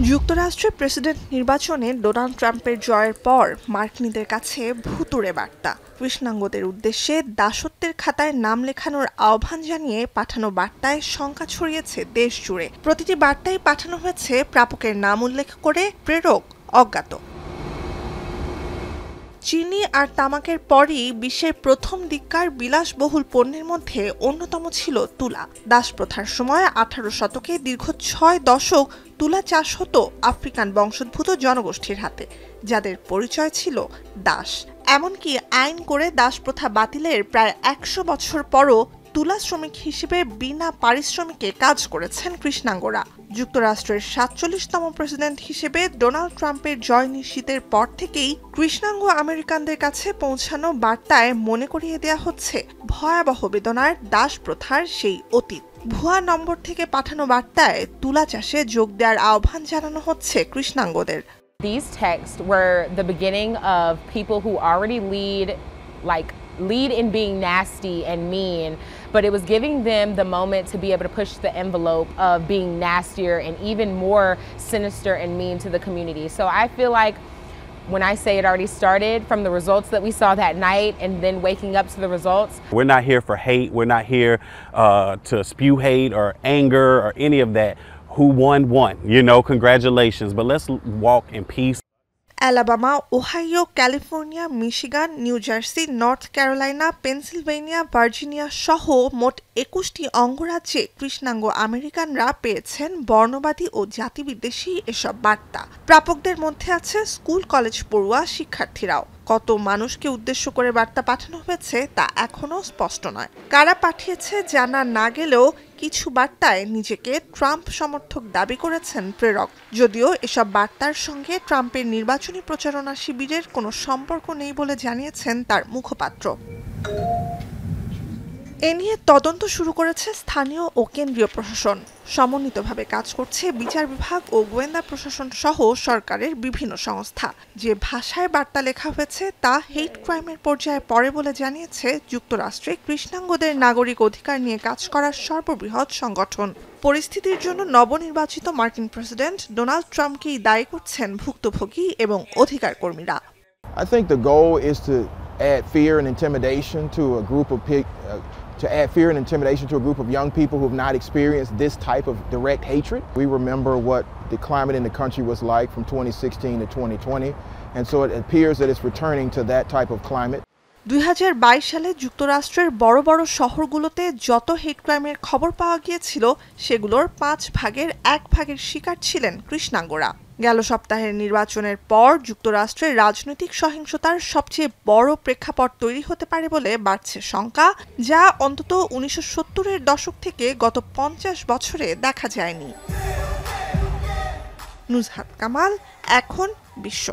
যুক্তরাষ্ট্রের প্রেসিডেন্ট নির্বাচনে ডোনাল্ড ট্রাম্পের জয়ের পর মার্কিনীদের কাছে ভুতুড়ে বার্তা। কৃষ্ণাঙ্গদের উদ্দেশ্যে দাসত্বের খাতায় নাম লেখানোর আহ্বান জানিয়ে পাঠানো বার্তায় শঙ্কা ছড়িয়েছে দেশ জুড়ে। প্রতিটি বার্তায় পাঠানো হয়েছে প্রাপকের নাম উল্লেখ করে প্রেরক অজ্ঞাত। চিনি আর তামাকের পরই বিশ্বের প্রথম দিককার বিলাসবহুল পণ্যের মধ্যে অন্যতম ছিল তুলা। দাসপ্রথার সময় 18 শতকে দীর্ঘ 6 দশক তুলা চাষ হতো আফ্রিকান বংশোদ্ভূত জনগোষ্ঠীর হাতে, যাদের পরিচয় ছিল দাস। এমনকি আইন করে দাসপ্রথা বাতিলের প্রায় 100 বছর পরও তুলা শ্রমিক হিসেবে বিনা পারিশ্রমিকে কাজ করেছেন কৃষ্ণাঙ্গরা। যুক্তরাষ্ট্রের 47তম প্রেসিডেন্ট হিসেবে ডোনাল্ড ট্রাম্পের জয় নিশ্চিতের পর থেকেই কৃষ্ণাঙ্গ আমেরিকানদের কাছে পৌঁছানো বার্তায় মনে করিয়ে দেয়া হচ্ছে ভয়াবহ বেদনার দাস প্রথার সেই অতীত। ভুয়া নম্বর থেকে পাঠানো বার্তায় তুলা চাষে যোগ দেওয়ার আহ্বান জানানো হচ্ছে কৃষ্ণাঙ্গদের। These texts were the beginning of people who already lead in being nasty and mean, but it was giving them the moment to be able to push the envelope of being nastier and even more sinister and mean to the community. So I feel like when I say it already started from the results that we saw that night and then waking up to the results. We're not here for hate. We're not here to spew hate or anger or any of that. Who won, congratulations, but let's walk in peace. Alabama, Ohio, California, Michigan, new jersey, north Carolina, Pennsylvania, Virginia সহ মোট 21টি অঙ্গরাজ্যে কৃষ্ণাঙ্গ আমেরিকানরা পেয়েছেন বর্ণবাদী ও জাতিবিদ্বেষী এসব বার্তা। প্রাপকদের মধ্যে আছে স্কুল কলেজ পড়ুয়া শিক্ষার্থীরাও। কত মানুষকে উদ্দেশ্য করে বার্তা পাঠানো হয়েছে তা এখনো স্পষ্ট নয়। কারা পাঠিয়েছে জানা না গেলেও কিছু বার্তায় নিজেকে ট্রাম্প সমর্থক দাবি করেছেন প্রেরক, যদিও এসব বার্তার সঙ্গে ট্রাম্পের নির্বাচনী প্রচারণা শিবিরের কোনো সম্পর্ক নেই বলে জানিয়েছেন তার মুখপাত্র। এ নিয়ে তদন্ত শুরু করেছে স্থানীয় ও কেন্দ্রীয় প্রশাসন। সমন্বিতভাবে কাজ করছে বিচার বিভাগ ও গোয়েন্দা প্রশাসন সহ সরকারের বিভিন্ন সংস্থা। যে ভাষায় বার্তা লেখা হয়েছে তা হেট ক্রাইমের পর্যায়ে পড়ে বলে জানিয়েছে যুক্তরাষ্ট্রে কৃষ্ণাঙ্গদের নাগরিক অধিকার নিয়ে কাজ করার সর্ববৃহৎ সংগঠন। পরিস্থিতির জন্য নবনির্বাচিত মার্কিন প্রেসিডেন্ট ডোনাল্ড ট্রাম্পকেই দায়ী করছেন ভুক্তভোগী এবং অধিকার কর্মীরা। I think the goal is to add fear and intimidation to a group of young people who have not experienced this type of direct hatred. We remember what the climate in the country was like from 2016 to 2020, and so it appears that it's returning to that type of climate. 2022 সালে যুক্তরাষ্ট্রের বড় বড় শহরগুলোতে যত হেট ক্রাইমের খবর পাওয়া গিয়েছিল সেগুলোর 5 ভাগের 1 ভাগের শিকার ছিলেন কৃষ্ণাঙ্গরা। গেল সপ্তাহের নির্বাচনের পর যুক্তরাষ্ট্রের রাজনৈতিক সহিংসতার সবচেয়ে বড় প্রেক্ষাপট তৈরি হতে পারে বলে বাড়ছে শঙ্কা, যা অন্তত 1970-এর দশক থেকে গত 50 বছরে দেখা যায়নি। নুজহাত কামাল, এখন বিশ্ব।